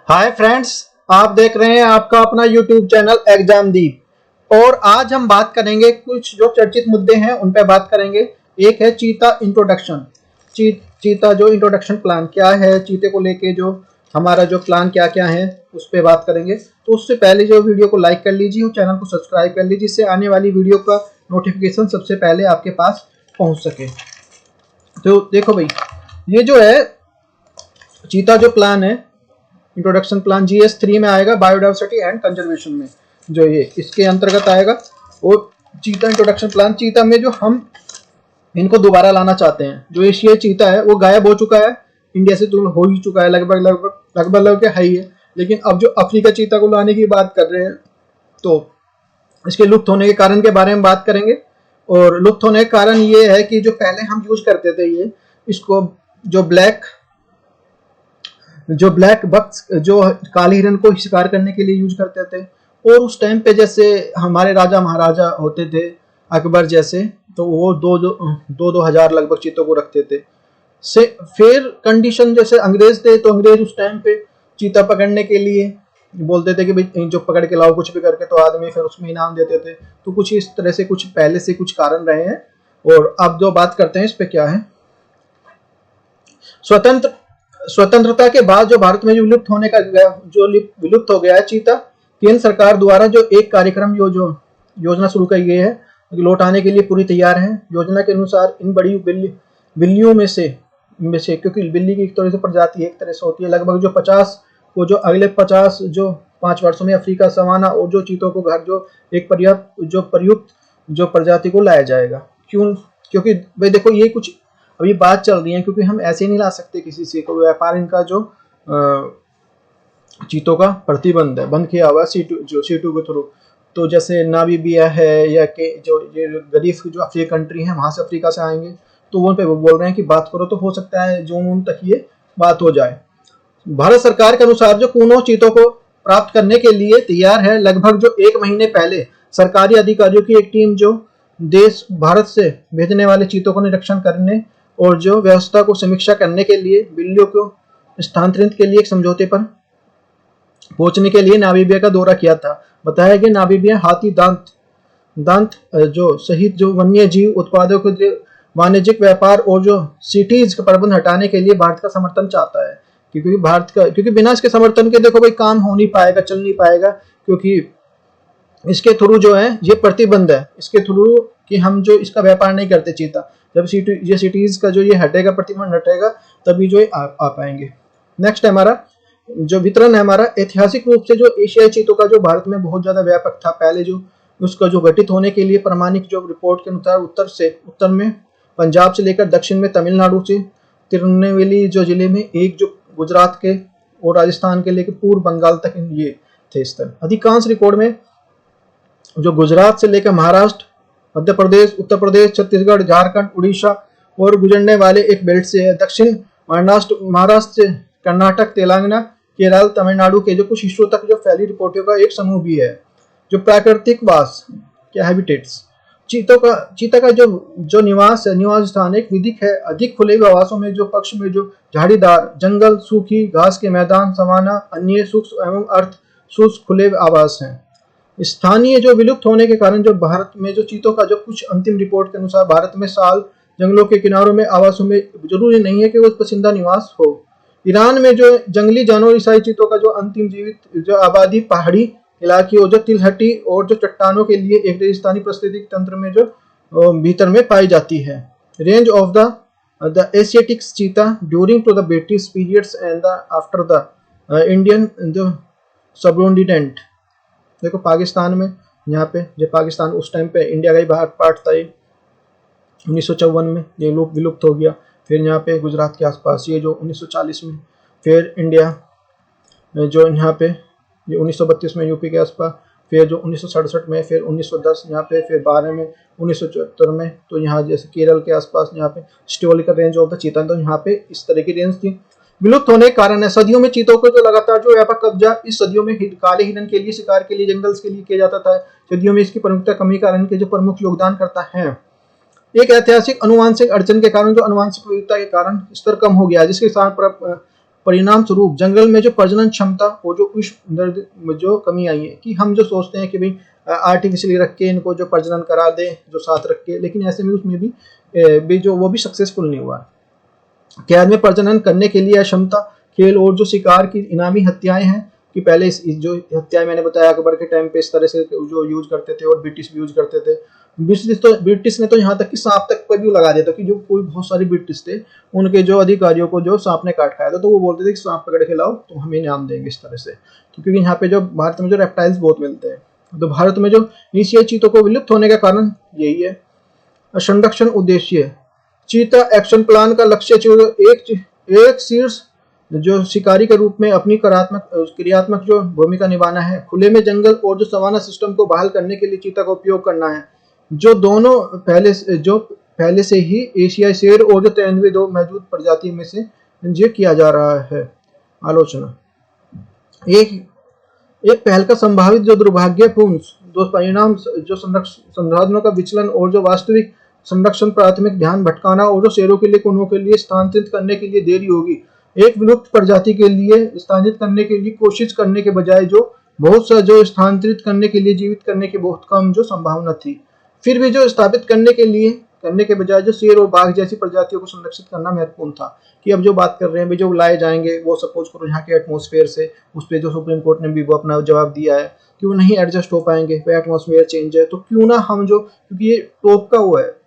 Hi friends, आप देख रहे हैं आपका अपना यूट्यूब चैनल एग्जामदीप। और आज हम बात करेंगे कुछ जो चर्चित मुद्दे हैं उन पर बात करेंगे। एक है चीता इंट्रोडक्शन। चीता जो इंट्रोडक्शन प्लान क्या है, चीते को लेके जो हमारा जो प्लान क्या क्या है उस पर बात करेंगे। तो उससे पहले जो वीडियो को लाइक कर लीजिए और चैनल को सब्सक्राइब कर लीजिए, जिससे आने वाली वीडियो का नोटिफिकेशन सबसे पहले आपके पास पहुँच सके। तो देखो भाई, ये जो है चीता जो प्लान है, इंट्रोडक्शन प्लान GS3 में आएगा, बायोडाइवर्सिटी एंड कंजर्वेशन में जो ये इसके अंतर्गत आएगा। और चीता इंट्रोडक्शन प्लान, चीता में जो हम इनको दोबारा लाना चाहते हैं। जो एशियाई चीता है वो गायब हो चुका है, इंडिया से दूर हो ही चुका है, लगभग है ही है। लेकिन अब जो अफ्रीका चीता को लाने की बात कर रहे हैं, तो इसके लुप्त होने के कारण के बारे में बात करेंगे। और लुप्त होने का कारण ये है कि जो पहले हम यूज करते थे ये इसको जो ब्लैक बक्स जो काले हिरन को शिकार करने के लिए यूज करते थे। और उस टाइम पे जैसे हमारे राजा महाराजा होते थे अकबर जैसे, तो वो दो हजार लगभग चीतों को रखते थे। से फिर कंडीशन जैसे अंग्रेज थे, तो अंग्रेज उस टाइम पे चीता पकड़ने के लिए बोलते थे कि भाई जो पकड़ के लाओ कुछ भी करके, तो आदमी फिर उसमें इनाम देते थे। तो कुछ इस तरह से कुछ पहले से कुछ कारण रहे हैं। और अब जो बात करते हैं इस पे क्या है, स्वतंत्रता के बाद जो भारत में जो विलुप्त होने का जो विलुप्त हो गया है चीता, केंद्र सरकार द्वारा जो एक कार्यक्रम जो योजना शुरू की गई है लौटाने के लिए पूरी तैयार है। योजना के अनुसार इन बड़ी बिल्लियों में से क्योंकि बिल्ली की एक तरह से प्रजाति एक तरह से होती है, लगभग जो 50 को जो अगले 50 जो 5 वर्षों में अफ्रीका, सवाना और जो चीतों को घर जो एक प्रयुक्त जो प्रजाति को लाया जाएगा। क्योंकि भाई देखो, ये कुछ अभी बात चल रही है, क्योंकि हम ऐसे नहीं ला सकते किसी से को व्यापार। इनका जो चीतों का प्रतिबंध है, बंद किया हुआ C2 के थ्रू। तो जैसे नामीबिया है या के जो ये गरीब जो अफ्रीका कंट्री है, वहां से अफ्रीका से आएंगे, तो वो पे बोल रहे हैं कि बात करो, तो हो सकता है जून तक ये बात हो जाए। भारत सरकार के अनुसार जो कूनो चीतों को प्राप्त करने के लिए तैयार है। लगभग जो 1 महीने पहले सरकारी अधिकारियों की एक टीम जो देश भारत से भेजने वाले चीतों को निरीक्षण करने और जो व्यवस्था को समीक्षा करने के लिए बिल्लियों को स्थानांतरित के लिए एक समझौते पर पहुंचने के लिए नामीबिया का दौरा किया था। बताया कि नामीबिया हाथी दांत जो सहित जो वन्य जीव उत्पादों के वाणिज्यिक व्यापार और जो सिटीज का प्रबंध हटाने के लिए भारत का समर्थन चाहता है। क्योंकि बिना इसके समर्थन के देखो भाई काम हो नहीं पाएगा, चल नहीं पाएगा। क्योंकि इसके थ्रू जो है ये प्रतिबंध है, इसके थ्रू कि हम जो इसका व्यापार नहीं करते चीता। जब ये सिटीज का जो ये हटेगा, प्रतिबंध हटेगा, तभी जो आ पाएंगे। नेक्स्ट है हमारा जो वितरण है हमारा। ऐतिहासिक रूप से जो एशियाई चीतों का जो भारत में बहुत ज्यादा व्यापक था, पहले जो उसका जो गठित होने के लिए प्रमाणिक जो रिपोर्ट के अनुसार उत्तर में पंजाब से लेकर दक्षिण में तमिलनाडु से तिरुनेलवेली जो जिले में एक, जो गुजरात के और राजस्थान के लेकर पूर्व बंगाल तक ये थे स्थल। अधिकांश रिकॉर्ड में जो गुजरात से लेकर महाराष्ट्र, मध्य प्रदेश, उत्तर प्रदेश, छत्तीसगढ़, झारखंड, उड़ीसा और गुजरने वाले एक बेल्ट से है। दक्षिण महाराष्ट्र से कर्नाटक, तेलंगाना, केरल, तमिलनाडु के जो कुछ हिस्सों तक जो फैली रिपोर्टों का एक समूह भी है। जो प्राकृतिक वास क्या हैबिटेट्स, चीता का जो निवास स्थान एक विधिक है। अधिक खुले हुए आवासों में जो पक्ष में जो झाड़ीदार जंगल, सूखी घास के मैदान, सवाना, अन्य सूक्ष्म एवं अर्ध शुष्क खुले आवास हैं। स्थानीय जो विलुप्त होने के कारण जो भारत में जो चीतों का जो कुछ अंतिम रिपोर्ट के अनुसार भारत में साल जंगलों के किनारों में आवासों में जरूरी नहीं है कि वो पसंदीदा निवास हो। ईरान में जो जंगली जानवर ईसाई चीतों का जो अंतिम जीवित जो आबादी पहाड़ी इलाके और जो तिलहटी और जो चट्टानों के लिए एक रेगिस्तानी पारिस्थितिक तंत्र में जो भीतर में पाई जाती है। Range of the Asiatic cheetah during to the British periods and the after the Indian जो सबकॉन्टिनेंट। देखो पाकिस्तान में, यहाँ पे जो पाकिस्तान उस टाइम पे इंडिया का ही पार्ट था, 1954 में ये लोग विलुप्त हो गया। फिर यहाँ पे गुजरात के आसपास ये जो 1940 में, फिर इंडिया जो यहाँ पे ये 1932 में यूपी के आसपास, फिर जो 1967 में, फिर 1910 यहाँ पे, फिर 12 में, 1974 में। तो यहाँ जैसे केरल के आसपास यहाँ पे हिस्टोरिकल रेंज ऑफ द चीता, तो यहाँ पे इस तरह की रेंज थी। विलुप्त होने के कारण है सदियों में चीतों को जो लगातार जो व्यापक कब्जा इस सदियों में काले हिरन के लिए शिकार के लिए जंगल्स के लिए किया जाता था। सदियों में इसकी प्रमुखता कमी कारण के जो प्रमुख योगदान करता है। एक ऐतिहासिक अनुवांशिक अड़चन के कारण जो अनुवांशिक विविधता के कारण स्तर कम हो गया, जिसके स्थान पर परिणाम स्वरूप जंगल में जो प्रजनन क्षमता और जो उष्ण दर्द में जो कमी आई है, कि हम जो सोचते हैं कि भाई आर्टिफिशियली रख के इनको जो प्रजनन करा दें जो साथ रख के, लेकिन ऐसे में उसमें भी जो वो भी सक्सेसफुल नहीं हुआ। कैद में प्रजनन करने के लिए क्षमता, खेल और जो शिकार की इनामी हत्याएं हैं, कि पहले इस जो हत्याएं मैंने बताया अकबर के टाइम पे इस तरह से जो यूज करते थे और ब्रिटिश भी यूज करते थे। ब्रिटिश ने तो यहाँ तक कि सांप तक पर भी लगा दिया था, कि जो कोई बहुत सारे ब्रिटिश थे उनके जो अधिकारियों को जो सांप ने काट खाया था तो वो बोलते थे कि सांप पकड़ के लाओ तो हम इनाम देंगे इस तरह से। तो क्योंकि यहाँ पे जो भारत में जो रेप्टाइल्स बहुत मिलते हैं, तो भारत में जो एशियाई चीतों को विलुप्त होने का कारण यही है। संरक्षण उद्देश्य, चीता एक्शन प्लान का लक्ष्य एक शीर्ष जो शिकारी के रूप में अपनी क्रियात्मक जो भूमिका निभाना है। खुले में जंगल और जो सवाना सिस्टम को बहाल करने के लिए चीता का उपयोग करना है, जो दोनों पहले से ही एशियाई शेर और जो तेंदुए दो मौजूद प्रजाति में से जो किया जा रहा है। आलोचना, एक पहल का संभावित जो दुर्भाग्यपूर्ण दो परिणाम जो संसाधनों का विचलन और जो वास्तविक संरक्षण प्राथमिक ध्यान भटकाना और जो शेरों के लिए कुनों के लिए स्थानांतरित करने के लिए देरी होगी। एक विलुप्त प्रजाति के लिए स्थानांतरित करने के लिए कोशिश करने के बजाय जो बहुत सा जो स्थानांतरित करने के लिए जीवित करने की बहुत कम जो संभावना थी। फिर भी जो स्थापित करने के बजाय जो शेर और बाघ जैसी प्रजातियों को संरक्षित करना महत्वपूर्ण था। कि अब जो बात कर रहे हैं जो लाए जाएंगे वो सपोज करो यहाँ के एटमॉस्फेयर से, उस पर जो सुप्रीम कोर्ट ने भी वो अपना जवाब दिया है कि वो नहीं एडजस्ट हो पाएंगे, वो एटमॉस्फेयर चेंज है, तो क्यों ना हम जो, क्योंकि ये टॉप का वो है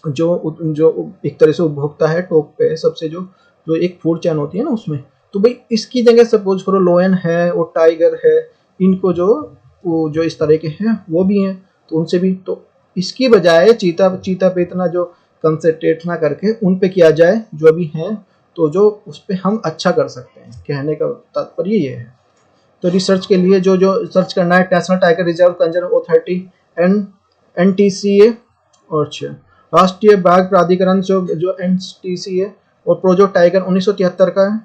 जो एक तरह से उपभोक्ता है टॉप पे सबसे जो एक फूड चैन होती है ना उसमें, तो भाई इसकी जगह सपोज करो लोयन है और टाइगर है, इनको जो इस तरह के हैं वो भी हैं, तो उनसे भी, तो इसकी बजाय चीता पे इतना जो कंसंट्रेट ना करके उन पे किया जाए जो अभी हैं, तो जो उस पे हम अच्छा कर सकते हैं। कहने का तात्पर्य ये है। तो रिसर्च के लिए जो सर्च करना है, national tiger reserve conservation authority NTCA और राष्ट्रीय बाघ प्राधिकरण जो NTCA और प्रोजेक्ट टाइगर 1973 का है।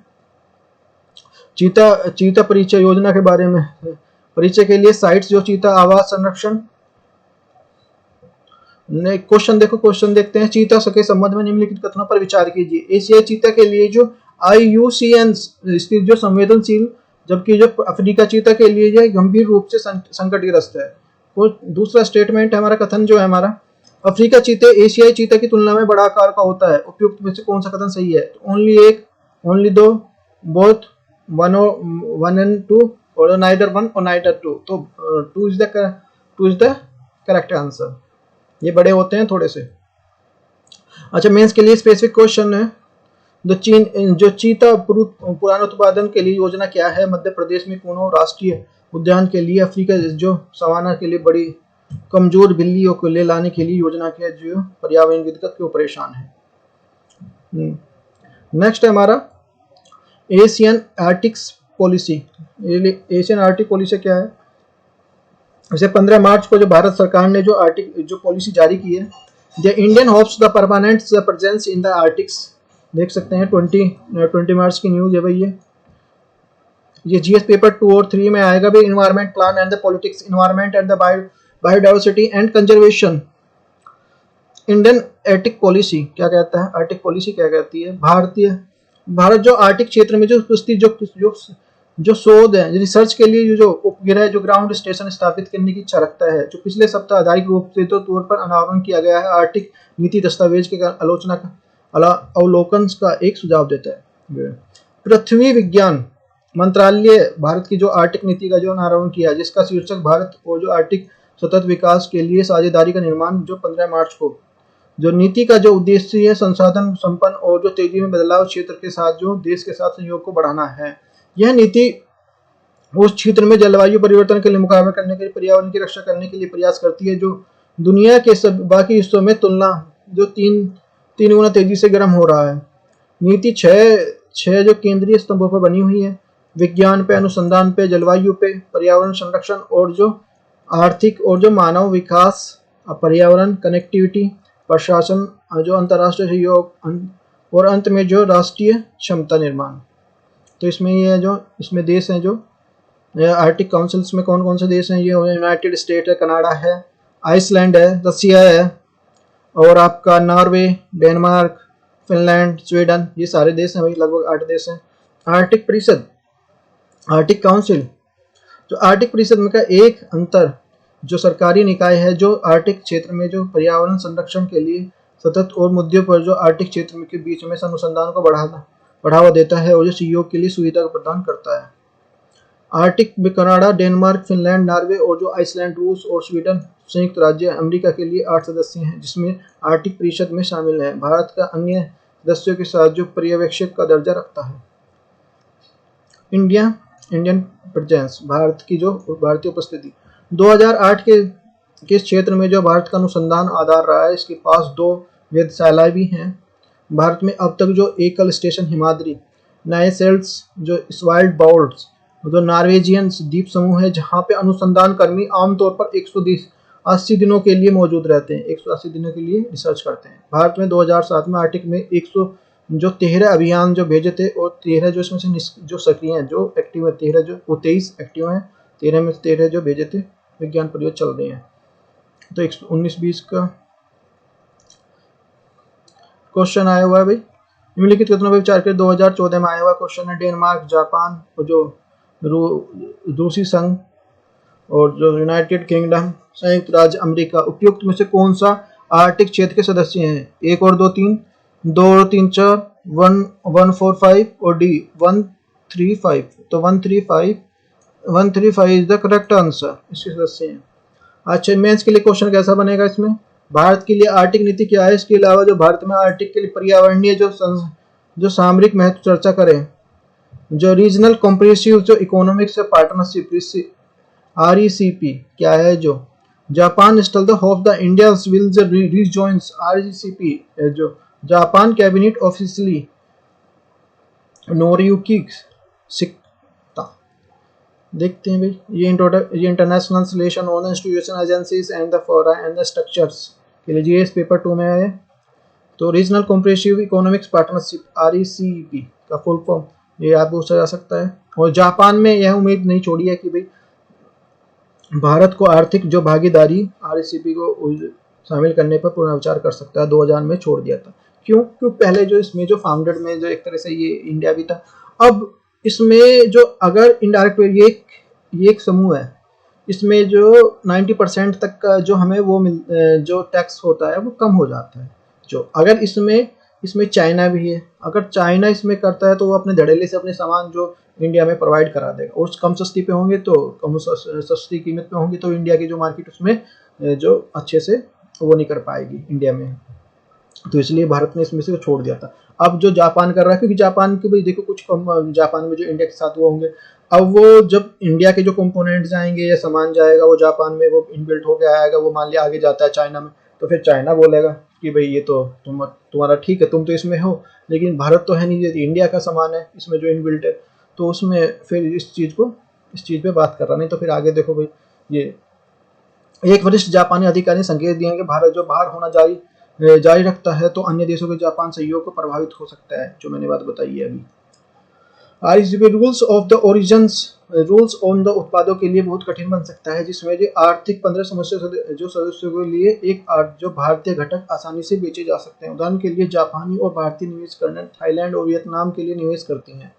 चीता परिचय योजना के बारे में, परिचय के लिए साइट्स जो चीता आवास संरक्षण। क्वेश्चन देखते हैं। चीता के संबंध में निम्नलिखित कथनों पर विचार कीजिए। एशियाई चीता के लिए जो IUCN स्थित जो संवेदनशील, जबकि जो अफ्रीका चीता के लिए यह गंभीर रूप से संकटग्रस्त है। और दूसरा स्टेटमेंट है हमारा, कथन जो है हमारा, अफ्रीका चीते एशियाई चीता की तुलना में बड़ा आकार का होता है। उपयुक्त में से कौन सा कथन सही है? तो ओनली दो, बोथ, वन एंड टू, और नाइदर वन और नाइदर टू। तो two is the correct answer. ये बड़े होते हैं थोड़े से। अच्छा, मेंस के लिए स्पेसिफिक क्वेश्चन है। जो चीता पुरान उत्पादन के लिए योजना क्या है? मध्य प्रदेश में कुनो राष्ट्रीय उद्यान के लिए अफ्रीका जो सवाना के लिए बड़ी कमजोर बिल्लियों को ले लाने के लिए योजना क्या है जो पर्यावरण दिक्कत क्यों परेशान है। नेक्स्ट है हमारा Asian Arctics policy. Asian Arctic policy क्या है? जैसे 15 मार्च को जो भारत सरकार ने जो पॉलिसी जारी की है, the Indian hopes the permanent presence in the Arctics. देख सकते हैं 20 मार्च की न्यूज है भाई। ये GS पेपर 2 और 3 में आएगा भी। Environment plan and the politics, environment and the biodiversity and conservation. Indian Arctic policy क्या कहता है? आर्टिक पॉलिसी क्या कहती है? भारत जो आर्टिक क्षेत्र में जो शोध है, रिसर्च के लिए जो उपग्रह जो ग्राउंड स्टेशन स्थापित करने की इच्छा रखता है, जो पिछले सप्ताह आधारिक रूप से तौर पर अनावरण किया गया है, आर्टिक नीति दस्तावेज के अवलोकन का एक सुझाव देता है। पृथ्वी विज्ञान मंत्रालय भारत की जो आर्टिक नीति का जो अनावरण किया, जिसका शीर्षक भारत और जो आर्टिक सतत विकास के लिए साझेदारी का निर्माण, जो 15 मार्च को। जो नीति का जो उद्देश्य है संसाधन संपन्न और जो तेजी में बदलाव क्षेत्र के साथ जो देश के साथ सहयोग को बढ़ाना है। यह नीति उस क्षेत्र में जलवायु परिवर्तन के लिए मुकाबला करने के लिए, पर्यावरण की रक्षा करने के लिए प्रयास करती है, जो दुनिया के सब बाकी हिस्सों में तुलना जो तीन गुना तेजी से गर्म हो रहा है। नीति छह जो केंद्रीय स्तंभों पर बनी हुई है: विज्ञान पे, अनुसंधान पे, जलवायु पे, पर्यावरण संरक्षण और जो आर्थिक और जो मानव विकास, पर्यावरण, कनेक्टिविटी, प्रशासन, जो अंतर्राष्ट्रीय सहयोग और अंत में जो राष्ट्रीय क्षमता निर्माण। तो इसमें ये जो इसमें देश हैं जो आर्टिक काउंसिल्स में कौन कौन से देश हैं? ये यूनाइटेड स्टेट है, कनाडा है, आइसलैंड है, रसिया है, और आपका नॉर्वे, डेनमार्क, फिनलैंड, स्वीडन, ये सारे देश हैं भाई, लगभग 8 देश हैं। आर्टिक परिषद, आर्टिक काउंसिल, जो आर्टिक परिषद में का एक अंतर जो सरकारी निकाय है जो आर्टिक क्षेत्र में जो पर्यावरण संरक्षण के लिए सतत और मुद्दों पर जो आर्टिक क्षेत्र में के बीच में अनुसंधान को बढ़ावा देता है और जो सहयोग के लिए सुविधा प्रदान करता है। आर्टिक में कनाडा, डेनमार्क, फिनलैंड, नॉर्वे और जो आइसलैंड, रूस और स्वीडन संयुक्त राज्य अमेरिका के लिए 8 सदस्य हैं जिसमें आर्टिक परिषद में शामिल है। भारत का अन्य सदस्यों के साथ जो पर्यवेक्षक का दर्जा रखता है। इंडियन प्रेजेंस, भारत की जो भारतीय उपस्थिति 2008 के इस क्षेत्र में जो भारत का अनुसंधान आधार रहा है। इसके पास 2 वेधशालाएं भी हैं। भारत में अब तक जो एकल स्टेशन हिमाद्री, नए सेल्स, जो स्वाइल्ड बाउल्स, जो नॉर्वेजियन द्वीप समूह है जहां पे अनुसंधान कर्मी आमतौर पर 180 दिनों के लिए मौजूद रहते हैं, 180 दिनों के लिए रिसर्च करते हैं। भारत में 2007 में आर्टिक में 13 अभियान जो भेजे थे और 13 जो इसमें से जो सक्रिय हैं, जो एक्टिव है 13, जो वो 23 एक्टिव हैं, 13 में से 13 जो भेजे थे विज्ञान प्रयोग चल रहे हैं। तो 19-20 का क्वेश्चन आया हुआ है भाई। निम्नलिखित कथनों पर विचार कर 2014 में आया हुआ क्वेश्चन है। डेनमार्क, जापान और जो रूसी संघ और जो यूनाइटेड किंगडम, संयुक्त राज्य अमेरिका उपयुक्त में से कौन सा आर्टिक क्षेत्र के सदस्य हैं? 1 और 2 3, 2 और 3 4, 1 4 5 और डी 1 3 5। तो 1 3 5 इज द करेक्ट आंसर, इसके सदस्य हैं। अच्छा, मेंस के लिए क्वेश्चन कैसा बनेगा इसमें? भारत के लिए आर्टिक नीति क्या है? इसके अलावा जो भारत में आर्टिक के लिए पर्यावरणीय जो सामरिक महत्व चर्चा करें। जो रीजनल कॉम्प्रिहेंसिव जो इकोनॉमिक्स पार्टनरशिप RECP क्या है? जो Japan still the hope the India will rejoins RECP, जो Japan cabinet officially Noriyuki Shikata. देखते हैं भाई, ये international relation on institution agencies and the fora and the structures के लिए जीएस पेपर 2 में आए। तो regional comprehensive economics partnership RECP का फुल फॉर्म ये आप पूछा जा सकता है। और जापान में यह उम्मीद नहीं छोड़ी है कि भाई भारत को आर्थिक जो भागीदारी RECP को शामिल करने पर पुनर्विचार कर सकता है। 2000 में छोड़ दिया था। क्यों? पहले जो इसमें जो फाउंडेड में जो एक तरह से ये इंडिया भी था। अब इसमें जो अगर इनडायरेक्ट ये एक समूह है, इसमें जो 90% तक का जो हमें वो जो टैक्स होता है वो कम हो जाता है। जो अगर इसमें चाइना भी है, अगर चाइना इसमें करता है तो वो अपने धड़ल्ले से अपने सामान जो इंडिया में प्रोवाइड करा देगा और कम सस्ती पे होंगे तो कम सस्ती कीमत पे होंगे तो इंडिया की जो मार्केट उसमें जो अच्छे से वो नहीं कर पाएगी इंडिया में। तो इसलिए भारत ने इसमें से छोड़ दिया था। अब जो जापान कर रहा है, क्योंकि जापान के भाई देखो कुछ कम जापान में जो इंडिया के साथ वो होंगे, अब वो जब इंडिया के जो कंपोनेंट जाएंगे या सामान जाएगा वो जापान में वो इनबिल्ट होकर आएगा, वो मान लिया आगे जाता है चाइना में, तो फिर चाइना बोलेगा कि भाई ये तो तुम्हारा ठीक है, तुम तो इसमें हो, लेकिन भारत तो है नहीं, ये इंडिया का सामान है इसमें जो इनबिल्ट है। तो उसमें फिर इस चीज़ पे बात कर रहा, नहीं तो फिर आगे देखो भाई ये एक वरिष्ठ जापानी अधिकारी ने संकेत दिए कि भारत जो बाहर होना जारी रखता है तो अन्य देशों के जापान सहयोग को प्रभावित हो सकता है, जो मैंने बात बताई है अभी। RECP rules of the origins, rules on the उत्पादों के लिए बहुत कठिन बन सकता है, जिसमें जो आर्थिक 15 सदस्यों के लिए एक जो भारतीय घटक आसानी से बेचे जा सकते हैं। उदाहरण के लिए जापानी और भारतीय निवेश करने थाईलैंड और वियतनाम के लिए निवेश करती हैं,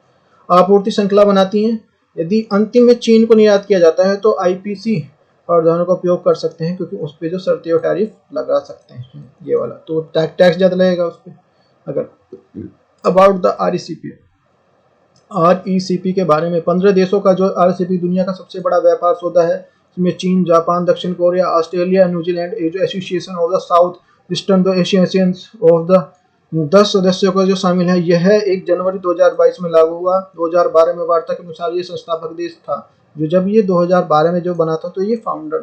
आपूर्ति श्रृंखला बनाती हैं। यदि अंतिम में चीन को निर्यात किया जाता है तो IPC प्रावधानों का उपयोग कर सकते हैं, क्योंकि उस पर जो शर्तें और टैरिफ लगा सकते हैं ये वाला, तो टैक्स ज़्यादा लगेगा उस पर। अगर अबाउट द RECP के बारे में 15 देशों का जो RECP दुनिया का सबसे बड़ा व्यापार सौदा है, इसमें चीन, जापान, दक्षिण कोरिया, ऑस्ट्रेलिया, न्यूजीलैंड, जो association of the south eastern the Asians of the 10 सदस्यों का जो शामिल है। यह 1 जनवरी 2022 में लागू हुआ। 2012 में वार्ता के अनुसार ये संस्थापक देश था। जो जब ये 2012 में जो बना था तो ये फाउंडर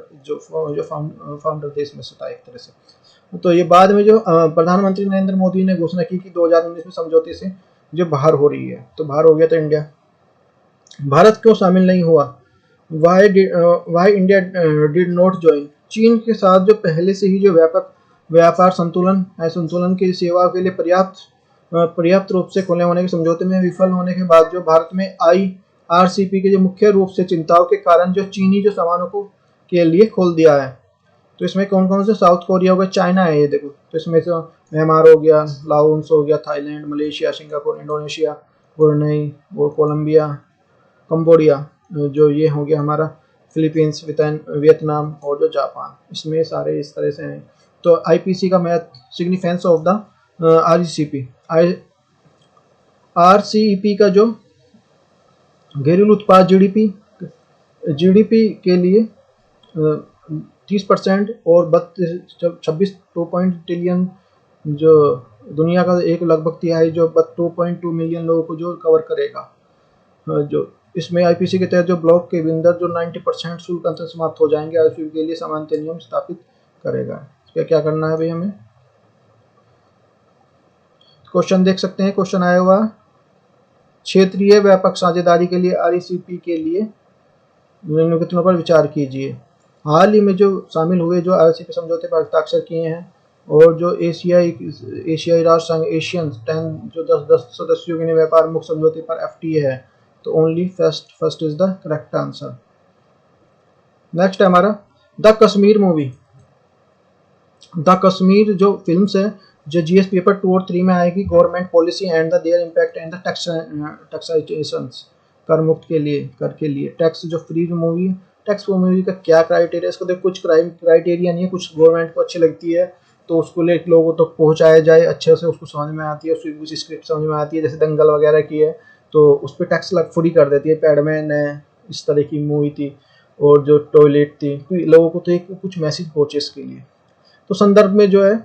देश में से था एक तरह से। तो ये बाद में जो प्रधानमंत्री नरेंद्र मोदी ने घोषणा की कि 2019 में समझौते से जो बाहर हो रही है, तो बाहर हो गया था इंडिया। भारत क्यों शामिल नहीं हुआ? Why India did not join? चीन के साथ जो पहले से ही जो व्यापार संतुलन की सेवा के लिए पर्याप्त रूप से खुले होने के समझौते में विफल होने के बाद जो भारत में RCP के जो मुख्य रूप से चिंताओं के कारण जो चीनी जो सामानों को के लिए खोल दिया है। तो इसमें कौन कौन से? साउथ कोरिया हो गया, चाइना है ये देखो, तो इसमें से म्यांमार हो गया, लाओस हो गया, Thailand, Malaysia, Singapore, Indonesia, Brunei और कोलंबिया, कंबोडिया, जो ये हो गया हमारा फिलीपींस, वियतनाम और जो जापान, इसमें सारे इस तरह से हैं। तो आईपीसी का math significance of the RCEP, RCEP का जो घरेलू उत्पाद जीडीपी के लिए 30% और 26 ट्रिलियन जो दुनिया का एक लगभग तिहाई जो 2.2 मिलियन लोगों को जो कवर करेगा। जो इसमें आईपीसी के तहत जो ब्लॉक के अंदर जो 90% शुल्क अंतर समाप्त हो जाएंगे, आईपीसी के लिए समानता नियम स्थापित करेगा। क्या क्या करना है भाई हमें? क्वेश्चन देख सकते हैं, क्वेश्चन आया हुआ क्षेत्रीय व्यापक साझेदारी के लिए आरसीईपी के लिए निम्नलिखितों पर विचार कीजिए। हाल ही में जो शामिल हुए जो आरसीईपी समझौते पर हस्ताक्षर किए हैं और जो एशियाई राष्ट्र संघ एशियन 10 जो 10 सदस्यों के व्यापार मुक्त समझौते पर एफटीए है, तो only first is the correct answer. Next है हमारा the Kashmir movie. The Kashmir जो फिल्म्स है जो जीएस पेपर 2 और 3 में आएगी, government policy and the there impact and the taxations, कर मुक्त के लिए, कर के लिए टैक्स जो फ्री मूवी, टैक्स मूवी का क्या क्राइटेरिया, इसको देख कुछ क्राइटेरिया नहीं है, कुछ गवर्नमेंट को अच्छी लगती है तो उसको ले लोगों तक पहुंचाया जाए, अच्छे से उसको समझ में आती है, उसकी कुछ स्क्रिप्ट समझ में आती है, जैसे दंगल वगैरह की है तो उस पर टैक्स फ्री कर देती है। पैडमैन है, इस तरह की मूवी थी, और जो टॉयलेट थी, तो लोगों को तो एक कुछ मैसेज पहुंचे इसके लिए। तो संदर्भ में जो है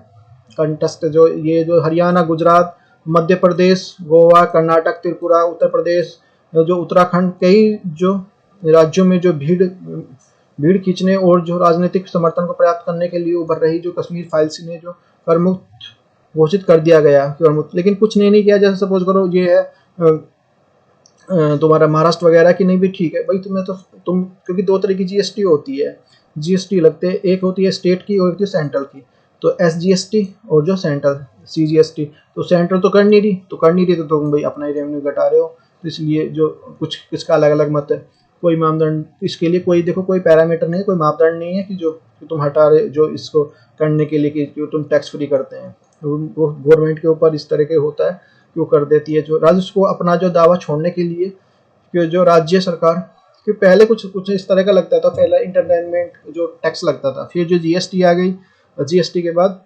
कंटेस्ट जो ये जो हरियाणा, गुजरात, मध्य प्रदेश, गोवा, कर्नाटक, त्रिपुरा, उत्तर प्रदेश, जो उत्तराखंड, कई जो राज्यों में जो भीड़ खींचने और जो राजनीतिक समर्थन को प्राप्त करने के लिए उभर रही जो कश्मीर फाइल्स ने जो कर मुक्त घोषित कर दिया गया, कर मुक्त, लेकिन कुछ नहीं किया। जैसे सपोज करो ये है तुम्हारा महाराष्ट्र वगैरह की, नहीं भी ठीक है भाई, तुम्हें तो तुम क्योंकि दो तरह की जीएसटी होती है, जीएसटी लगते हैं, एक होती है स्टेट की और एक होती है सेंट्रल की। तो एसजीएसटी और जो सेंट्रल सीजीएसटी, तो सेंट्रल तो कर नहीं रही, तो तुम भाई अपना ही रेवेन्यू घटा रहे हो, तो इसलिए जो कुछ इसका अलग अलग मत है। कोई मापदंड इसके लिए कोई देखो कोई पैरामीटर नहीं है, कोई मापदंड नहीं है कि जो तुम हटा रहे जो इसको करने के लिए कि जो तुम टैक्स फ्री करते हैं, वो गवर्नमेंट के ऊपर इस तरह के होता है क्यों कर देती है। जो राजस्व को अपना जो दावा छोड़ने के लिए कि जो राज्य सरकार कि पहले कुछ इस तरह का लगता था, पहला इंटरटेनमेंट जो टैक्स लगता था, फिर जो जीएसटी आ गई, जीएसटी के बाद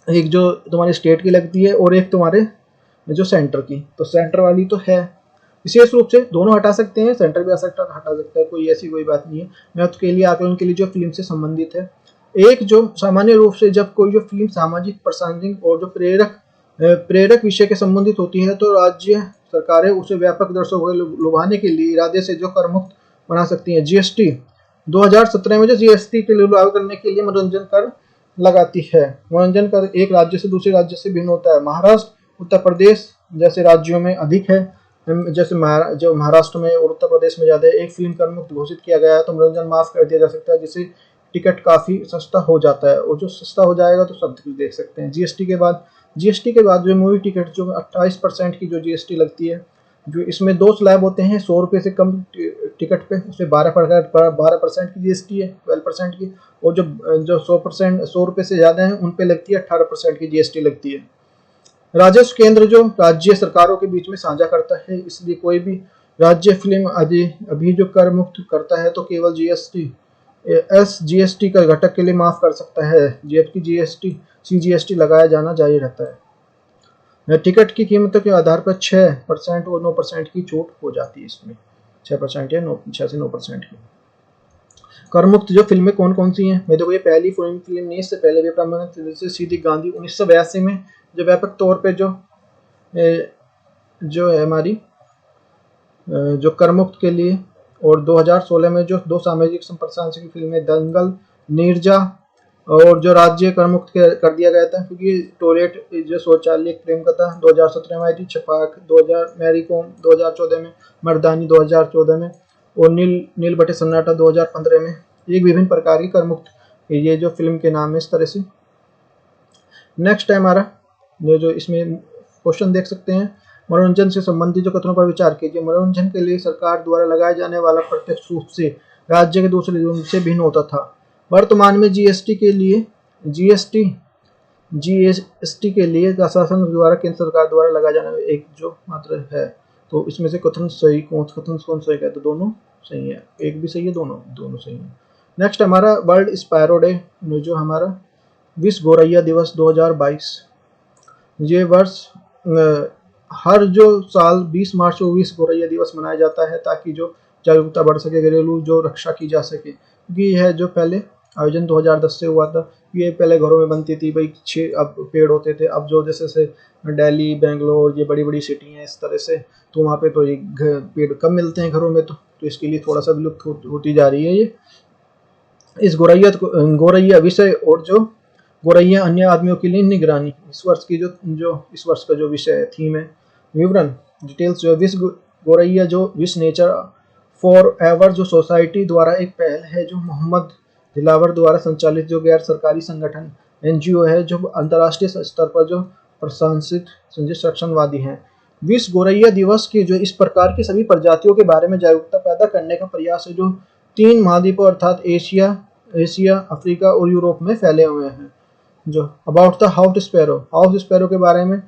एक जो तुम्हारी स्टेट की लगती है और एक तुम्हारे जो सेंटर की, तो सेंटर वाली तो है, विशेष रूप से दोनों हटा सकते हैं, सेंटर भी हटा सकता है, कोई ऐसी कोई बात नहीं है। महत्व के लिए आकलन के लिए जो फिल्म से संबंधित है, एक जो सामान्य रूप से जब कोई जो फिल्म सामाजिक, प्रासंगिक और जो प्रेरक विषय के संबंधित होती है, तो राज्य सरकारें उसे व्यापक दर्शकों को लुभाने के लिए इरादे से जो कर मुक्त बना सकती हैं। जीएसटी 2017 में जो जीएसटी के लिए लागू करने के लिए मनोरंजन कर लगाती है। मनोरंजन कर एक राज्य से दूसरे राज्य से भिन्न होता है। महाराष्ट्र, उत्तर प्रदेश जैसे राज्यों में अधिक है, जैसे जो महाराष्ट्र में और उत्तर प्रदेश में ज्यादा है। एक फिल्म कर मुक्त घोषित किया गया है तो मनोरंजन माफ कर दिया जा सकता है, जिससे टिकट काफी सस्ता हो जाता है, और जो सस्ता हो जाएगा तो सब कुछ देख सकते हैं। जीएसटी के बाद जो मूवी टिकट जो 28% की जो जीएसटी लगती है, जो इसमें दो स्लैब होते हैं, 100 रुपये से कम टिकट पे उसमें 12% की जीएसटी है, 12% की, और जो 100 रुपये से ज्यादा है उन पे लगती है 18% की जीएसटी लगती है। राजस्व केंद्र जो राज्य सरकारों के बीच में साझा करता है, इसलिए कोई भी राज्य फिल्म अभी जो कर मुक्त करता है तो केवल जीएसटी का घटक के लिए माफ कर सकता है, जबकि सीजीएसटी लगाया जाना जारी रहता है। टिकट की कीमतों के आधार पर 6% और 9% की छूट हो जाती है, इसमें 6% या 6 से 9% की। कर मुक्त जो फिल्में कौन कौन सी हैं? मैं देखो ये पहली फिल्म नहीं, इससे पहले भी प्रमाणित सीधी गांधी 1982 में जो व्यापक तौर पे जो है हमारी जो कर मुक्त के लिए, और 2016 में जो दो सामाजिक संप्रासंगिक फिल्में दंगल, नीरजा, और जो राज्य कर मुक्त कर दिया गया था क्योंकि टॉयलेट जो शौचालय प्रेम कथा 2017 में आई थी, छपाक 2000, मैरी कॉम 2014 में, मर्दानी 2014 में, और नील बटे सन्नाटा 2015 में। एक विभिन्न प्रकार की कर मुक्त ये जो फिल्म के नाम है इस तरह से। नेक्स्ट है हमारा जो इसमें क्वेश्चन देख सकते हैं, मनोरंजन से संबंधित जो कथनों पर विचार कीजिए। मनोरंजन के लिए सरकार द्वारा लगाया जाने वाला प्रत्यक्ष रूप से राज्य के दूसरे रूप से भिन्न होता था। वर्तमान में जीएसटी के लिए शासन द्वारा केंद्र सरकार द्वारा लगाया जाने वाला एक जो मात्र है तो इसमें से कथन सही कौन सही है? तो दोनों सही है, एक भी सही है, दोनों सही है। नेक्स्ट हमारा वर्ल्ड स्पैरो डे, जो हमारा विश्व गौरैया दिवस 2022। ये वर्ष हर जो साल 20 मार्च को विश्व गौरैया दिवस मनाया जाता है, ताकि जो जागरूकता बढ़ सके, घरेलू जो रक्षा की जा सके। क्योंकि यह है जो पहले आयोजन 2010 से हुआ था। ये पहले घरों में बनती थी भाई, 6 अब पेड़ होते थे। अब जो जैसे से दिल्ली, बेंगलोर, ये बड़ी बड़ी सिटी हैं इस तरह से, तो वहाँ पे तो ये पेड़ कम मिलते हैं घरों में, तो इसके लिए थोड़ा सा विलुप्त होती जा रही है ये। इस गौरैया विषय और जो गौरैया अन्य आदमियों के लिए निगरानी, इस वर्ष की जो इस वर्ष का जो विषय थीम है। विवरण डिटेल्स जो विश्व गौरैया जो विश्व नेचर फॉर एवर जो सोसाइटी द्वारा एक पहल है, जो मोहम्मद दिलावर द्वारा संचालित जो गैर सरकारी संगठन NGO है, जो अंतर्राष्ट्रीय स्तर पर जो प्रशंसित संरक्षणवादी हैं। विश्व गौरैया दिवस की जो इस प्रकार की सभी प्रजातियों के बारे में जागरूकता पैदा करने का प्रयास है, जो 3 महाद्वीपों अर्थात एशिया, अफ्रीका और यूरोप में फैले हुए हैं। जो अबाउट द हाउस स्पैरो के बारे में,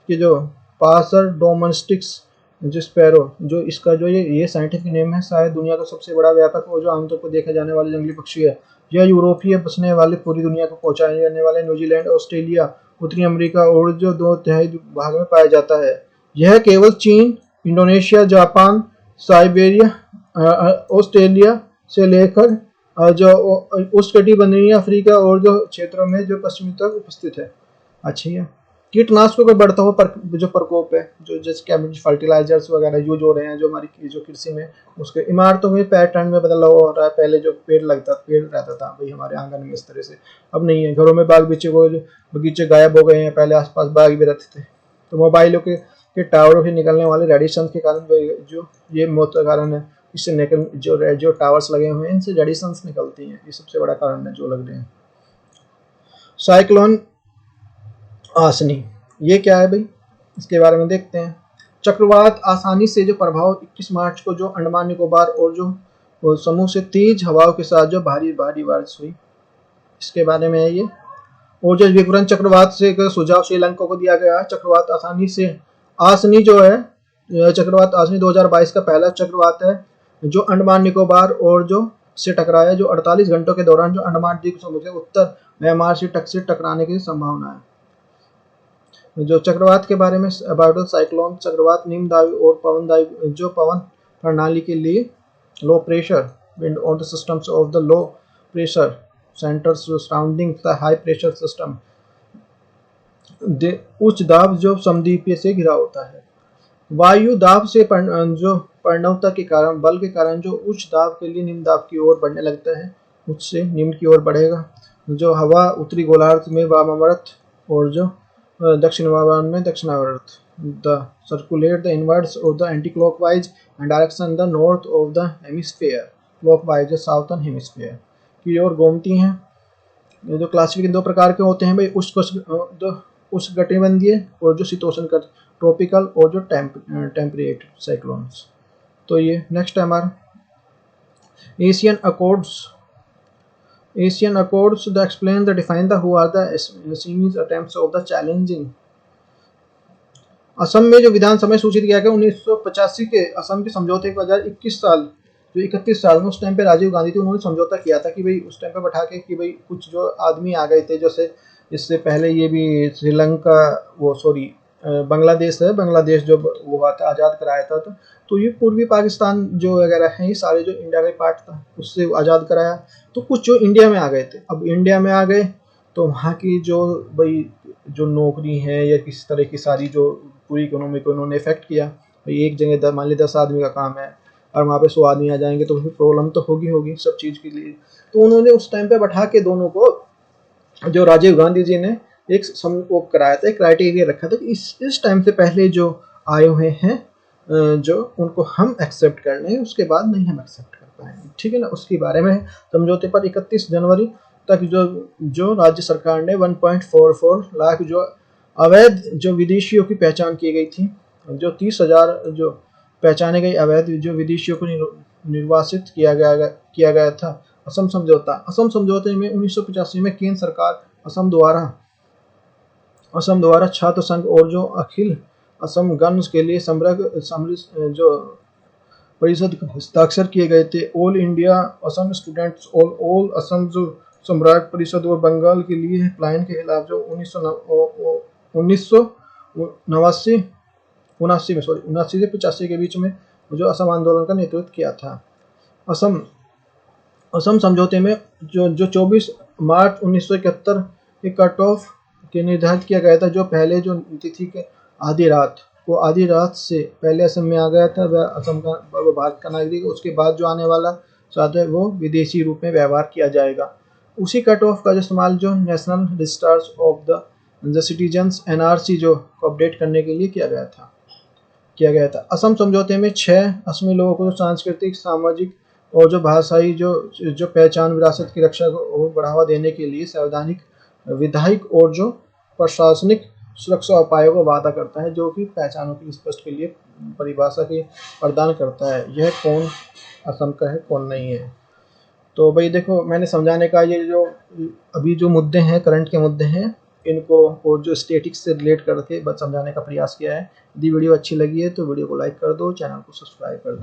कि जो पासर डोमेस्टिक्स जो स्पैरो, जो इसका जो ये साइंटिफिक नेम है, शायद दुनिया का सबसे बड़ा व्यापक और जो आमतौर पर देखा जाने वाला जंगली पक्षी है। यह यूरोपीय बसने वाले पूरी दुनिया को पहुंचाए जाने वाले न्यूजीलैंड, ऑस्ट्रेलिया, उत्तरी अमेरिका और जो 2/3 भाग में पाया जाता है। यह केवल चीन, इंडोनेशिया, जापान, साइबेरिया, ऑस्ट्रेलिया से लेकर जो उष्णकटिबंधीय अफ्रीका और जो क्षेत्रों में जो पश्चिमी तक उपस्थित है। अच्छा, ये कीटनाशकों का बढ़ता हुआ जो प्रकोप है, जो जैसे केमिकल फर्टिलाइजर्स वगैरह यूज हो रहे हैं, जो हमारी जो कृषि में, उसके इमारतों में पैटर्न में बदलाव हो रहा है। पहले जो पेड़ रहता था भाई हमारे आंगन में, इस तरह से अब नहीं है। घरों में बगीचे गायब हो गए हैं, पहले आसपास बाग भी रहते थे। तो मोबाइलों के टावरों से निकलने वाले रेडिएशन के कारण जो ये मौत का कारण है। इससे निकल जो टावर्स लगे हुए हैं, इनसे रेडिएशंस निकलती हैं, ये सबसे बड़ा कारण है जो लग रहे हैं। साइक्लोन आसनी, ये क्या है भाई, इसके बारे में देखते हैं। चक्रवात आसानी से जो प्रभाव 21 मार्च को जो अंडमान निकोबार और जो समूह से तेज हवाओं के साथ जो भारी बारिश हुई, इसके बारे में है ये। और जो विवरण चक्रवात से सुझाव श्रीलंका को दिया गया है। चक्रवात आसनी जो है, चक्रवात आसनी 2022 का पहला चक्रवात है जो अंडमान निकोबार और जो से टकराया, जो 48 घंटों के दौरान जो अंडमान द्वीप समूह के उत्तर म्यांमार से टकराने की संभावना है। जो चक्रवात के बारे में अबाउट साइक्लोन, चक्रवात निम्न दाब और पवन प्रणाली के लिए low pressure wind on the systems of the low pressure centres surrounding the high pressure system. उच्च दाब जो समद्वीपीय से घिरा होता है। वायु दाब से जो परिणवता के कारण, बल के कारण जो उच्च दाब के लिए निम्न दाब की ओर बढ़ने लगता है, उच्च से निम्न की ओर बढ़ेगा। जो हवा उत्तरी गोलार्ध में वामावर्त और जो दक्षिण वामावर्त में दक्षिणावर्त, the circulate the inwards of the anti clockwise and direction the north of the hemisphere, clockwise southern hemisphere की ओर घूमती हैं। जो क्लासिफिकेशन 2 प्रकार के होते हैं भाई, उष्णकटिबंधीय और जो शीतोष्ण ट्रॉपिकल और जो टेम्परेट साइक्लोन्स। तो ये नेक्स्ट है हमारा Asian accords the explain the define the who are the series attempts of the challenging. Assam में जो विधानसभा में सूचित किया गया 1985 के असम के समझौते के बजाय 31 साल में, उस टाइम पे राजीव गांधी थे, उन्होंने समझौता किया था कि भाई उस टाइम पे बैठा के कि भाई कुछ जो आदमी आ गए थे, जैसे इससे पहले ये भी श्रीलंका बांग्लादेश है, बांग्लादेश जो हुआ था आज़ाद कराया था, तो ये पूर्वी पाकिस्तान जो वगैरह हैं, ये सारे जो इंडिया का पार्ट था उससे आज़ाद कराया। तो कुछ जो इंडिया में आ गए थे, अब इंडिया में आ गए तो वहाँ की जो भाई जो नौकरी है या किसी तरह की सारी जो पूरी इकोनॉमी को उन्होंने इफेक्ट किया। भाई एक जगह मान ली 10 आदमी का काम है और वहाँ पे 100 आदमी आ जाएंगे तो फिर प्रॉब्लम तो होगी सब चीज़ के लिए। तो उन्होंने उस टाइम पे बैठा के दोनों को, जो राजीव गांधी जी ने एक वो कराया था, एक क्राइटेरिया रखा था कि इस टाइम से पहले जो आए हुए हैं जो उनको हम एक्सेप्ट कर लें, उसके बाद नहीं हम एक्सेप्ट कर पाएंगे, ठीक है ना। उसके बारे में समझौते पर 31 जनवरी तक जो राज्य सरकार ने 1.44 लाख जो अवैध जो विदेशियों की पहचान की गई थी, जो 30,000 जो पहचाने गए अवैध जो विदेशियों को निर्वासित किया गया था। असम समझौते में 1985 में केंद्र सरकार असम द्वारा छात्र संघ और जो अखिल असम गन्स के लिए जो परिषद के हस्ताक्षर किए गए थे। All India Assam students all Assam जो सम्राट परिषद और बंगाल के लिए प्लान के खिलाफ जो 1979 से 85 के बीच में जो असम आंदोलन का नेतृत्व किया था। असम समझौते में जो 24 मार्च 1971 के कट ऑफ के निर्धारित किया गया था। जो पहले जो तिथि के आधी रात से पहले असम में आ गया था वह असम का भारत का नागरिक। उसके बाद जो आने वाला साथ है वो विदेशी रूप में व्यवहार किया जाएगा। उसी कट ऑफ का जो इस्तेमाल जो national registers of the citizens NRC जो अपडेट करने के लिए किया गया था। असम समझौते में 6 असमी लोगों को सांस्कृतिक, सामाजिक और जो भाषाई जो पहचान विरासत की रक्षा को बढ़ावा देने के लिए संवैधानिक, विधायिक और जो प्रशासनिक सुरक्षा उपायों को वादा करता है, जो कि पहचानों की स्पष्ट के लिए परिभाषा की प्रदान करता है। यह कौन असम का है, कौन नहीं है। तो भाई देखो, मैंने समझाने का ये जो अभी जो मुद्दे हैं, करंट के मुद्दे हैं, इनको और जो स्टैटिक्स से रिलेट करके बस समझाने का प्रयास किया है। यदि वीडियो अच्छी लगी है तो वीडियो को लाइक कर दो, चैनल को सब्सक्राइब कर दो।